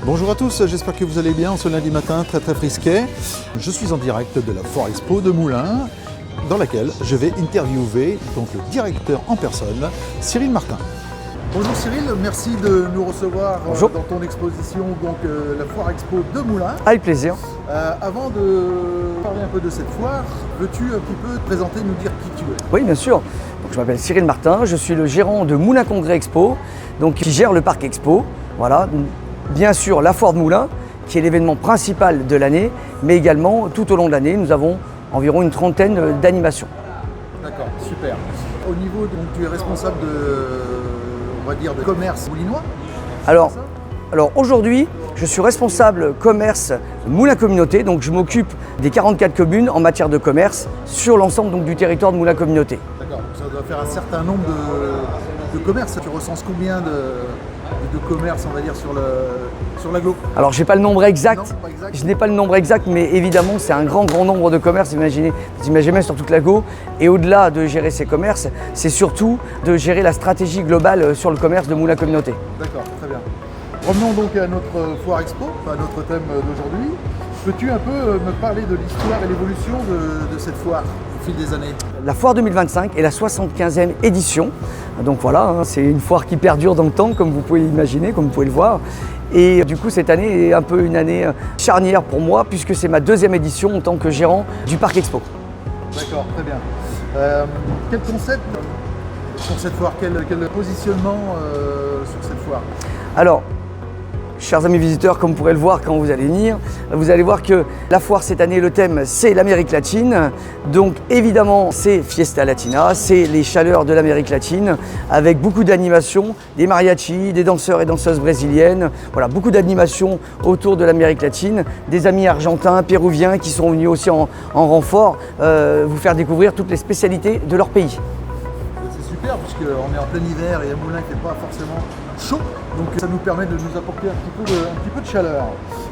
Bonjour à tous, j'espère que vous allez bien ce lundi matin très frisquet. Je suis en direct de la Foire Expo de Moulins, dans laquelle je vais interviewer donc, le directeur en personne, Cyril Martin. Bonjour Cyril, merci de nous recevoir dans ton exposition, donc la Foire Expo de Moulins. Avec plaisir. Avant de parler un peu de cette foire, veux-tu un petit peu te présenter, nous dire qui tu es? Oui, bien sûr. Donc, je m'appelle Cyril Martin, je suis le gérant de Moulins Congrès Expo, donc, qui gère le parc Expo. Voilà. Bien sûr, la Foire de Moulins, qui est l'événement principal de l'année, mais également, tout au long de l'année, nous avons environ une trentaine d'animations. D'accord, super. Au niveau, donc, tu es responsable on va dire, de commerce moulinois? Alors aujourd'hui, je suis responsable commerce Moulins Communauté, donc je m'occupe des 44 communes en matière de commerce sur l'ensemble donc, du territoire de Moulins Communauté. D'accord, ça doit faire un certain nombre de commerces. Tu recenses combien de commerces, on va dire, sur l'agglo? Alors, je n'ai pas le nombre exact. Non, pas exact. Je n'ai pas le nombre exact, mais évidemment, c'est un grand nombre de commerces. Imaginez sur toute l'agglo. Et au-delà de gérer ces commerces, c'est surtout de gérer la stratégie globale sur le commerce de Moulins Communauté. D'accord, très bien. Revenons donc à notre Foire Expo, à notre thème d'aujourd'hui. Peux-tu un peu me parler de l'histoire et l'évolution de cette foire au fil des années? La foire 2025 est la 75e édition. Donc voilà, c'est une foire qui perdure dans le temps, comme vous pouvez l'imaginer, comme vous pouvez le voir. Et du coup, cette année est un peu une année charnière pour moi, puisque c'est ma deuxième édition en tant que gérant du Parc Expo. D'accord, très bien. Quel concept sur cette foire? Quel positionnement sur cette foire? Alors, chers amis visiteurs, comme vous pourrez le voir quand vous allez venir, vous allez voir que la foire cette année, le thème c'est l'Amérique latine. Donc évidemment c'est Fiesta Latina, c'est les chaleurs de l'Amérique latine avec beaucoup d'animations, des mariachis, des danseurs et danseuses brésiliennes, voilà, beaucoup d'animations autour de l'Amérique latine, des amis argentins, péruviens qui sont venus aussi en renfort vous faire découvrir toutes les spécialités de leur pays. C'est super puisqu'on est en plein hiver et à Moulins qui n'est pas forcément chaud, donc ça nous permet de nous apporter un petit peu de chaleur.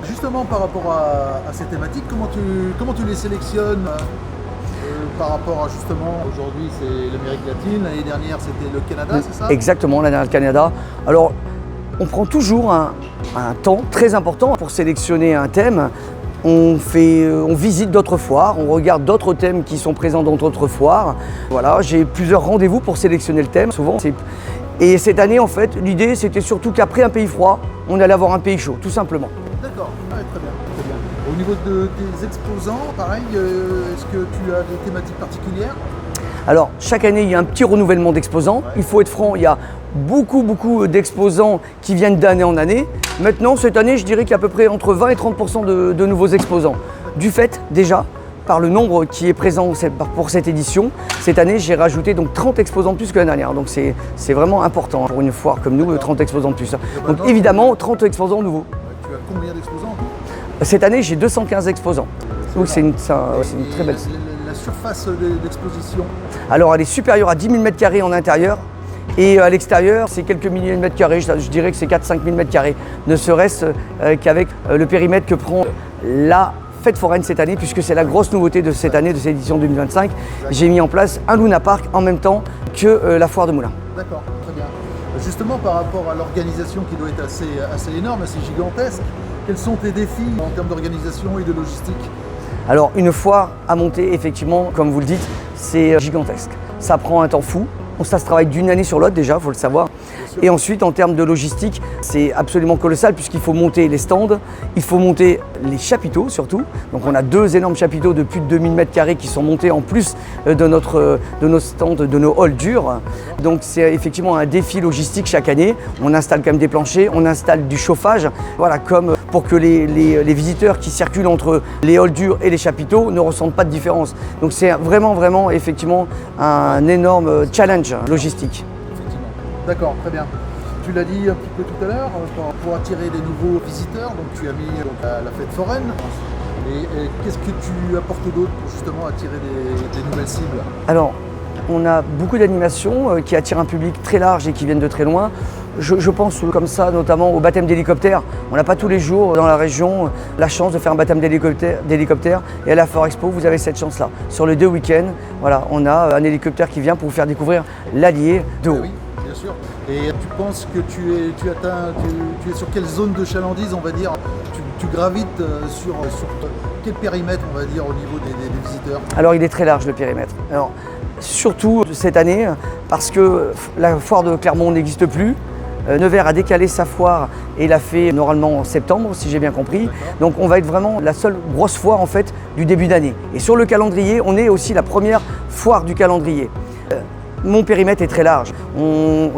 Justement par rapport à ces thématiques, comment tu les sélectionnes par rapport à justement, aujourd'hui c'est l'Amérique latine, l'année dernière c'était le Canada, c'est ça? Exactement, l'année dernière le Canada. Alors on prend toujours un temps très important pour sélectionner un thème. On visite d'autres foires, on regarde d'autres thèmes qui sont présents dans d'autres foires. Voilà, j'ai plusieurs rendez-vous pour sélectionner le thème, souvent. Et cette année, en fait, l'idée, c'était surtout qu'après un pays froid, on allait avoir un pays chaud, tout simplement. D'accord, ouais, très bien, très bien. Au niveau de tes exposants, pareil, est-ce que tu as des thématiques particulières? Alors, chaque année, il y a un petit renouvellement d'exposants. Ouais. Il faut être franc, il y a beaucoup d'exposants qui viennent d'année en année. Maintenant, cette année, je dirais qu'il y a à peu près entre 20 et 30% de nouveaux exposants. Du fait, déjà, par le nombre qui est présent pour cette édition, cette année, j'ai rajouté donc 30 exposants de plus que l'année dernière. Donc, c'est vraiment important pour une foire comme nous, 30 exposants de plus. Donc, évidemment, 30 exposants nouveaux. Tu as combien d'exposants? Cette année, j'ai 215 exposants. Donc, c'est une très belle... La surface d'exposition? Alors, elle est supérieure à 10 000 m² en intérieur. Et à l'extérieur, c'est quelques milliers de mètres carrés, je dirais que c'est 4-5 000 m², ne serait-ce qu'avec le périmètre que prend la fête foraine cette année, puisque c'est la grosse nouveauté de cette année, de cette édition 2025. J'ai mis en place un Luna Park en même temps que la foire de Moulins. D'accord, très bien. Justement, par rapport à l'organisation qui doit être assez énorme, assez gigantesque, quels sont tes défis en termes d'organisation et de logistique? Alors, une foire à monter, effectivement, comme vous le dites, c'est gigantesque. Ça prend un temps fou. Ça se travaille d'une année sur l'autre déjà, il faut le savoir. Et ensuite, en termes de logistique, c'est absolument colossal puisqu'il faut monter les stands, il faut monter les chapiteaux surtout. Donc on a 2 énormes chapiteaux de plus de 2000 m² qui sont montés en plus de nos stands, de nos halls durs. Donc c'est effectivement un défi logistique chaque année. On installe quand même des planchers, on installe du chauffage, voilà, comme pour que les visiteurs qui circulent entre les halls durs et les chapiteaux ne ressentent pas de différence. Donc c'est vraiment effectivement un énorme challenge logistique. Effectivement. D'accord, très bien. Tu l'as dit un petit peu tout à l'heure, pour attirer des nouveaux visiteurs, donc tu as mis la fête foraine. Et qu'est-ce que tu apportes d'autre pour justement attirer des nouvelles cibles? Alors, on a beaucoup d'animations qui attirent un public très large et qui viennent de très loin. Je pense comme ça notamment au baptême d'hélicoptère. On n'a pas tous les jours dans la région la chance de faire un baptême d'hélicoptère et à la Foire Expo vous avez cette chance-là. Sur les 2 week-ends, voilà, on a un hélicoptère qui vient pour vous faire découvrir l'Allier de haut. Oui, bien sûr. Et tu penses que tu tu es sur quelle zone de chalandise, on va dire, tu gravites sur quel périmètre, on va dire, au niveau des visiteurs? Alors il est très large le périmètre. Alors, surtout cette année, parce que la foire de Clermont n'existe plus. Nevers a décalé sa foire et l'a fait normalement en septembre, si j'ai bien compris. Donc on va être vraiment la seule grosse foire en fait du début d'année. Et sur le calendrier, on est aussi la première foire du calendrier. Mon périmètre est très large. On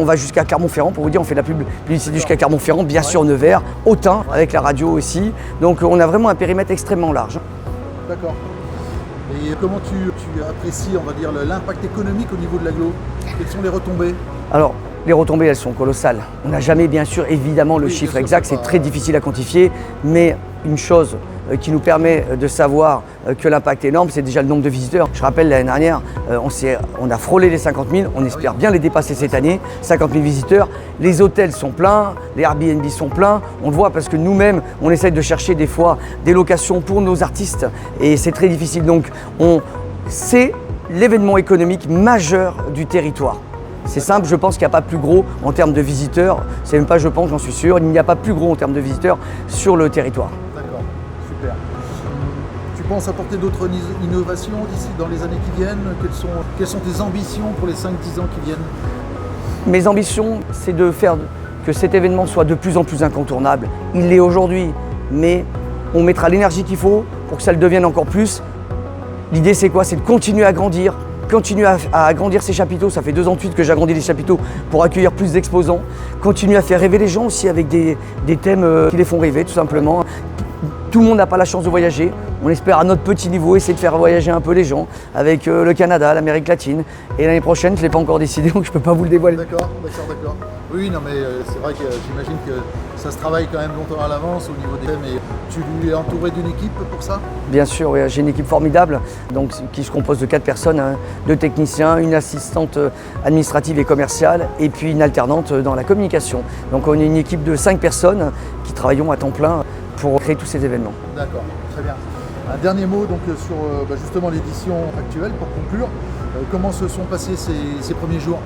va jusqu'à Clermont-Ferrand, pour vous dire, on fait de la publicité jusqu'à Clermont-Ferrand, bien sûr Nevers, Autun, avec la radio aussi. Donc on a vraiment un périmètre extrêmement large. D'accord. Et comment tu apprécies, on va dire, l'impact économique au niveau de l'agglo? Quelles sont les retombées? Alors, les retombées, elles sont colossales. On n'a jamais, bien sûr, évidemment, le chiffre exact, c'est très difficile à quantifier, mais une chose qui nous permet de savoir que l'impact est énorme, c'est déjà le nombre de visiteurs. Je rappelle, l'année dernière, on a frôlé les 50 000, on espère bien les dépasser cette année, 50 000 visiteurs. Les hôtels sont pleins, les Airbnb sont pleins, on le voit parce que nous-mêmes, on essaye de chercher des fois des locations pour nos artistes et c'est très difficile. Donc, c'est l'événement économique majeur du territoire. C'est simple, je pense qu'il n'y a pas plus gros en termes de visiteurs, c'est même pas je pense, j'en suis sûr, il n'y a pas plus gros en termes de visiteurs sur le territoire. D'accord, super. Tu penses apporter d'autres innovations d'ici dans les années qui viennent? Quelles sont tes ambitions pour les 5-10 ans qui viennent? Mes ambitions, c'est de faire que cet événement soit de plus en plus incontournable. Il l'est aujourd'hui, mais on mettra l'énergie qu'il faut pour que ça le devienne encore plus. L'idée c'est quoi? C'est de continuer à grandir. Continuer à agrandir ces chapiteaux, ça fait 2 ans de suite que j'agrandis les chapiteaux pour accueillir plus d'exposants. Continuer à faire rêver les gens aussi avec des thèmes qui les font rêver tout simplement. Tout le monde n'a pas la chance de voyager. On espère à notre petit niveau essayer de faire voyager un peu les gens avec le Canada, l'Amérique latine. Et l'année prochaine, je ne l'ai pas encore décidé donc je ne peux pas vous le dévoiler. D'accord. Oui, non mais c'est vrai que j'imagine que ça se travaille quand même longtemps à l'avance au niveau des thèmes. Et tu es entouré d'une équipe pour ça? Bien sûr, oui, j'ai une équipe formidable donc, qui se compose de 4 personnes, 2 techniciens, une assistante administrative et commerciale et puis une alternante dans la communication. Donc on est une équipe de 5 personnes qui travaillons à temps plein pour créer tous ces événements. D'accord, très bien. Un dernier mot donc, sur justement l'édition actuelle pour conclure. Comment se sont passés ces premiers jours?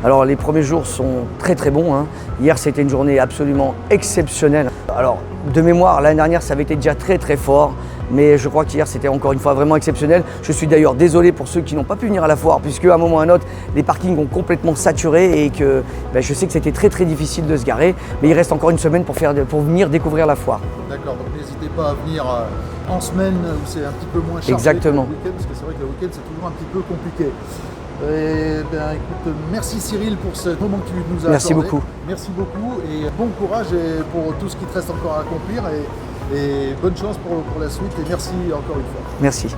Alors les premiers jours sont très très bons. Hein. Hier c'était une journée absolument exceptionnelle. Alors de mémoire, l'année dernière ça avait été déjà très très fort. Mais je crois qu'hier c'était encore une fois vraiment exceptionnel. Je suis d'ailleurs désolé pour ceux qui n'ont pas pu venir à la foire puisque à un moment ou à un autre les parkings ont complètement saturé et que je sais que c'était très très difficile de se garer. Mais il reste encore une semaine pour venir découvrir la foire. D'accord, donc n'hésitez pas à venir en semaine où c'est un petit peu moins chargé. Exactement. Que le week-end, parce que c'est vrai que le week-end c'est toujours un petit peu compliqué. Eh bien, écoute, merci Cyril pour ce moment que tu nous as accordé. Merci beaucoup. Merci beaucoup et bon courage pour tout ce qui te reste encore à accomplir et bonne chance pour la suite et merci encore une fois. Merci.